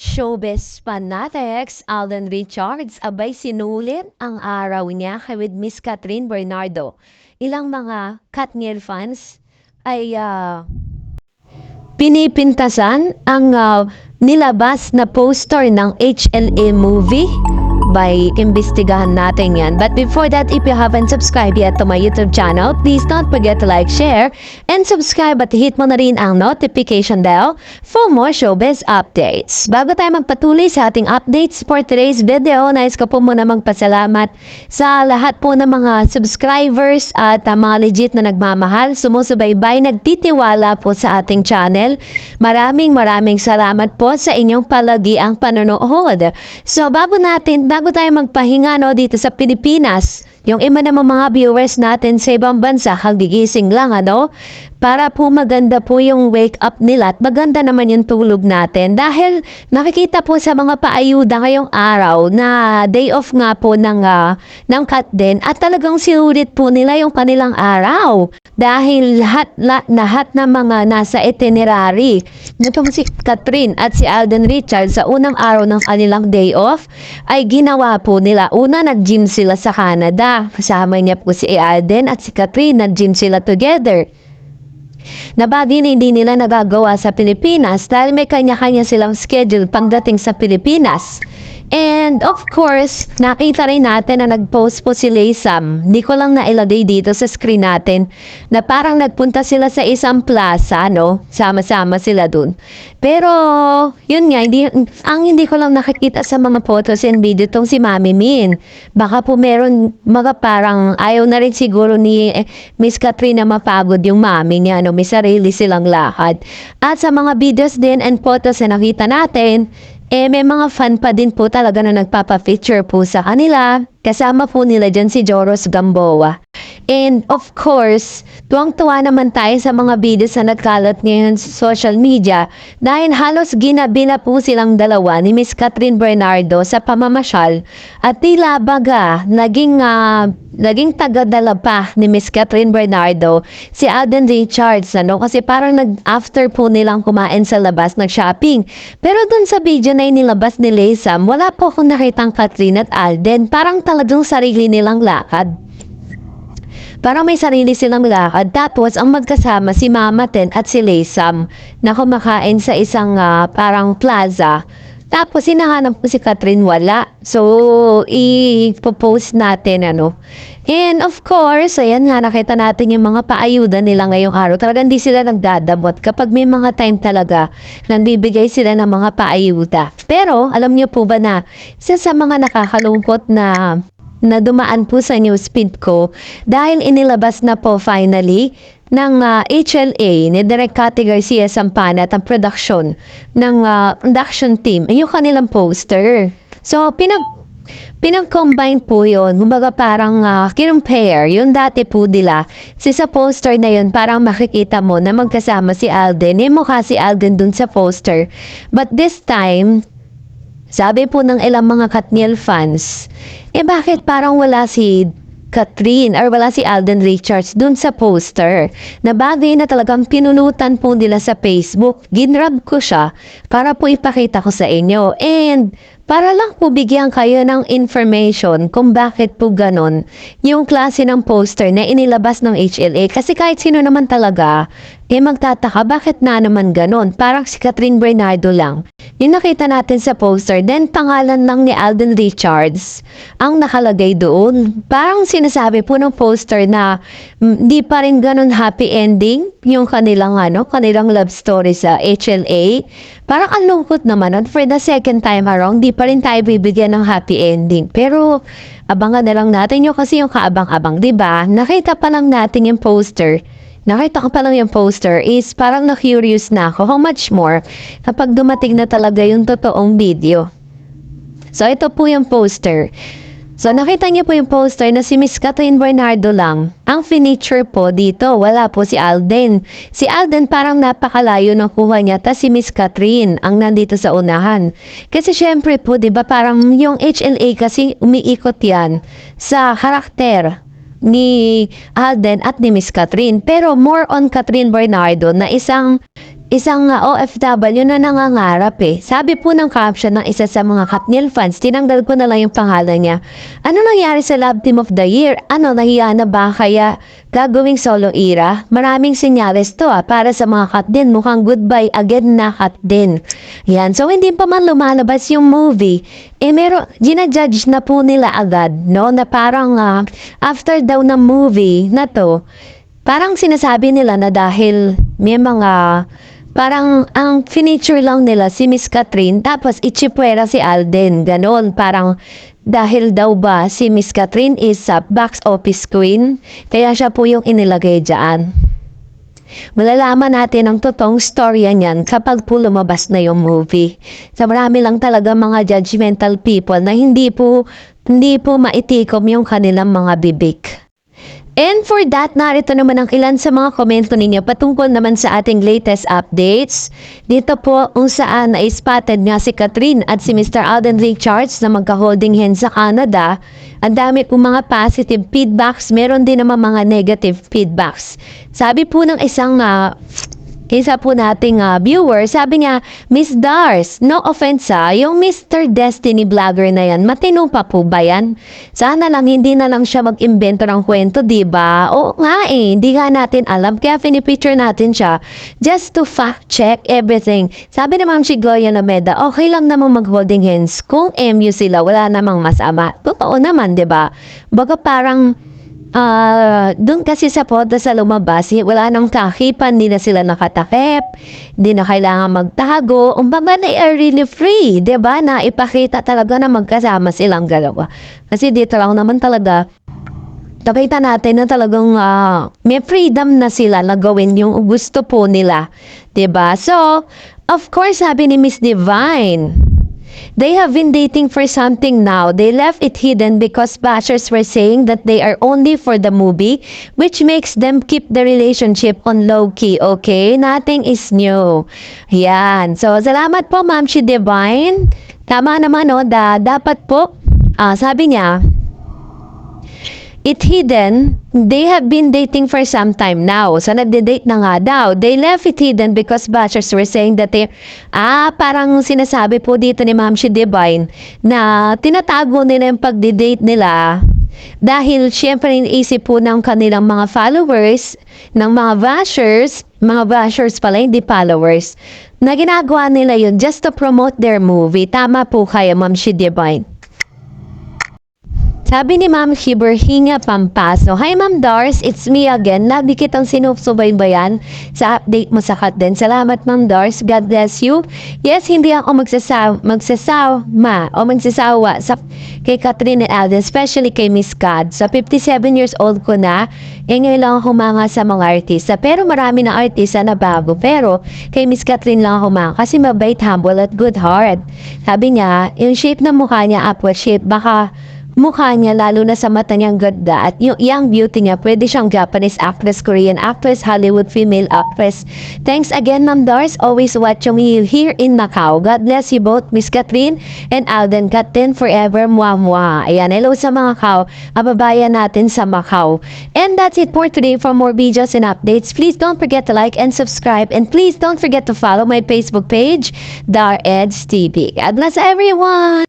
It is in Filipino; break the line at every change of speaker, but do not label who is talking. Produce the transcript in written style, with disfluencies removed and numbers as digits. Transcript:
Showbiz fanatics Alden Richards abay sinulit ang araw niya kay with Miss Catherine Bernardo. Ilang mga Katniel fans ay pinipintasan ang nilabas na poster ng HLA movie. By imbestigahan natin yan. But before that, if you haven't subscribed yet to my YouTube channel, please don't forget to like, share, and subscribe at hit mo na rin ang notification bell for more showbiz updates. Bago tayo magpatuloy sa ating updates for today's video, nais ko po muna magpasalamat sa lahat po ng mga subscribers at mga legit na nagmamahal, sumusubaybay, nagtitiwala po sa ating channel. Maraming salamat po sa inyong palagiang panonood. So bago tayo magpahinga dito sa Pilipinas, yung iba namang mga viewers natin sa ibang bansa, gigising lang para po maganda po yung wake up nila at maganda naman yung tulog natin dahil nakikita po sa mga paayuda ngayong araw na day off nga po ng cut din at talagang sinulit po nila yung kanilang araw dahil lahat ng mga nasa itinerary nitong si Catherine at si Alden Richards sa unang araw ng kanilang day off ay ginawa po nila. Una, nag-gym sila sa Canada. Kasama niya po si Alden at si Catherine, nag-gym sila together. Na bagay na hindi nila nagagawa sa Pilipinas dahil may kanya-kanya silang schedule pagdating sa Pilipinas. And of course, nakita rin natin na nag-post po si Laysam. Hindi ko lang nailagay dito sa screen natin na parang nagpunta sila sa isang plaza, sama-sama sila dun. Pero, yun nga, hindi ko lang nakikita sa mga photos and video tong si Mami Min. Baka po meron mga parang ayaw na rin siguro ni Miss Catherine na mapagod yung mami niya, may sarili silang lakad. At sa mga videos din and photos na nakita natin, may mga fan pa din po talaga na nagpapa-feature po sa kanila. Kasama po nila dyan si Joros Gamboa. And of course, tuwang-tuwa naman tayo sa mga videos na nagkalat ngayon sa social media dahil halos ginabi na po silang dalawa ni Miss Catherine Bernardo sa pamamasyal at tila baga naging taga-dala pa ni Miss Catherine Bernardo si Alden Richards kasi parang after po nilang kumain sa labas nag-shopping. Pero dun sa video na inilabas ni Laysam, wala po akong nakitang Catherine at Alden. Parang talagang sarili nilang lakad. Parang may sarili silang lakad. Tapos, ang magkasama si Mama Ten at si Laysam na kumakain sa isang parang plaza. Tapos, hinahanap ko si Catherine, wala. So, i-post natin, And of course, ayan nga, nakita natin yung mga paayuda nila ngayong araw. Talagang hindi sila nagdadamot kapag may mga time talaga nandibigay sila ng mga paayuda. Pero, alam niyo po ba na isa sa mga nakakalungkot na dumaan po sa newsfeed ko dahil inilabas na po finally ng HLA ni Direk Cathy Garcia Sampana at ang production ng production team yung kanilang poster. So, pinag-combine po yun. Kumbaga parang kinumpare. Yung dati po nila. Sa poster na yun, parang makikita mo na magkasama si Alden. Mukha si Alden dun sa poster. But this time, sabi po ng ilang mga Katniel fans, bakit parang wala si Catherine or wala si Alden Richards dun sa poster? Na bagay na talagang pinunutan po nila sa Facebook. Ginrab ko siya para po ipakita ko sa inyo. And para lang po bigyan kayo ng information kung bakit po ganon yung klase ng poster na inilabas ng HLA. Kasi kahit sino naman talaga, magtataka bakit na naman ganon. Parang si Catherine Bernardo lang. Yung nakita natin sa poster, then pangalan lang ni Alden Richards ang nakalagay doon. Parang sinasabi po ng poster na di pa rin ganon happy ending yung kanilang love story sa HLA. Parang ang lungkot naman for the second time around, di pa rin tayo bibigyan ng happy ending. Pero abangan na lang natin kasi yung kaabang-abang, di ba? Nakita pa lang natin yung poster. Nakita ko pa lang yung poster is parang na-curious na ako how much more kapag dumating na talaga yung totoong video. So, ito po yung poster. So, nakita niyo po yung poster na si Miss Catherine Bernardo lang. Ang furniture po dito, wala po si Alden. Si Alden parang napakalayo ng kuha niya, tas si Miss Catherine ang nandito sa unahan. Kasi syempre po, di ba, parang yung HLA kasi umiikot yan sa karakter ni Alden at ni Miss Catherine. Pero more on Catherine Bernardo na isang isang OFW na nangangarap eh. Sabi po ng caption ng isa sa mga Katniel fans, tinanggal ko na lang yung pangalan niya. Ano nangyari sa Love Team of the Year? Ano, nahiya na ba kaya gagawing solo era? Maraming senyales to para sa mga Katniel. Mukhang goodbye again na Katniel. Yan, so hindi pa man lumalabas yung movie. Ginajudge na po nila agad, no? Na parang after daw ng movie na to, parang sinasabi nila na dahil may mga parang ang finiture lang nila si Miss Catherine tapos ichipwera si Alden. Ganon, parang dahil daw ba si Miss Catherine is a box office queen, kaya siya po yung inilagay dyan. Malalaman natin ang totoong storya niyan kapag po lumabas na yung movie. Sa marami lang talaga mga judgmental people na hindi po maitikom yung kanilang mga bibig. And for that, narito naman ang ilan sa mga komento ninyo patungkol naman sa ating latest updates. Dito po kung saan na-spotted nga si Catherine at si Mr. Alden Richards na magka-holding hands sa Canada. Ang dami pong mga positive feedbacks, meron din naman mga negative feedbacks. Sabi po ng isang isa po nating viewer, sabi niya, Miss Dars, no offense yung Mr. Destiny vlogger na yan, matino pa po ba yan? Sana lang hindi na lang siya mag-imbento ng kwento, diba? O nga hindi nga natin alam, kaya pinipicture natin siya just to fact check everything. Sabi ni Ma'am Gloria Nameda, okay lang namang mag-holding hands kung MU sila, wala namang masama. Totoo naman, diba? Baga parang doon kasi sa photo sa lumabas, wala nang kakipan, hindi na sila nakatakip, hindi na kailangan magtago. Umbaga na are really free, diba? Na ipakita talaga na magkasama silang dalawa. Kasi dito lang naman talaga, nakita natin na talagang may freedom na sila na gawin yung gusto po nila. Diba? So, of course, sabi ni Miss Divine, they have been dating for something now. They left it hidden because bashers were saying that they are only for the movie, which makes them keep the relationship on low-key, okay? Nothing is new. Yan. So, salamat po, Ma'am She Divine. Tama naman, no? Dapat po, sabi niya, it hidden, they have been dating for some time now. So, nagde-date na nga daw. They left it hidden because bashers were saying that they, parang sinasabi po dito ni Ma'am She Divine na tinatago nila yung pagde-date nila dahil syempre iniisip po ng kanilang mga followers, ng mga bashers pala, hindi followers, na ginagawa nila yun just to promote their movie. Tama po kayo, Ma'am She Divine. Sabi ni Ma'am Hiberhinga Pampaso, Hi Ma'am Dars, it's me again. Lagi kitang sinusubaybayan sa update mo sa Katniel. Salamat Ma'am Dars, God bless you. Yes, hindi ako magsasawa sa kay Catherine and Alden, especially kay Miss Cad. So 57 years old ko na, ngayon lang ako humanga sa mga artista. Pero marami na artista na bago. Pero kay Miss Catherine lang ako humanga kasi mabait, humble at good heart. Sabi niya, yung shape ng mukha niya, upward shape, baka mukha niya, lalo na sa mata niyang ganda at yung young beauty niya, pwede siyang Japanese actress, Korean actress, Hollywood female actress. Thanks again, Ma'am Dars. Always watching me here in Macau. God bless you both, Miss Catherine and Alden. Catherine forever, mwah. Ayan, hello sa mga kababayan natin sa Macau. And that's it for today. For more videos and updates, please don't forget to like and subscribe. And please don't forget to follow my Facebook page, Dar Eds TV. God bless everyone!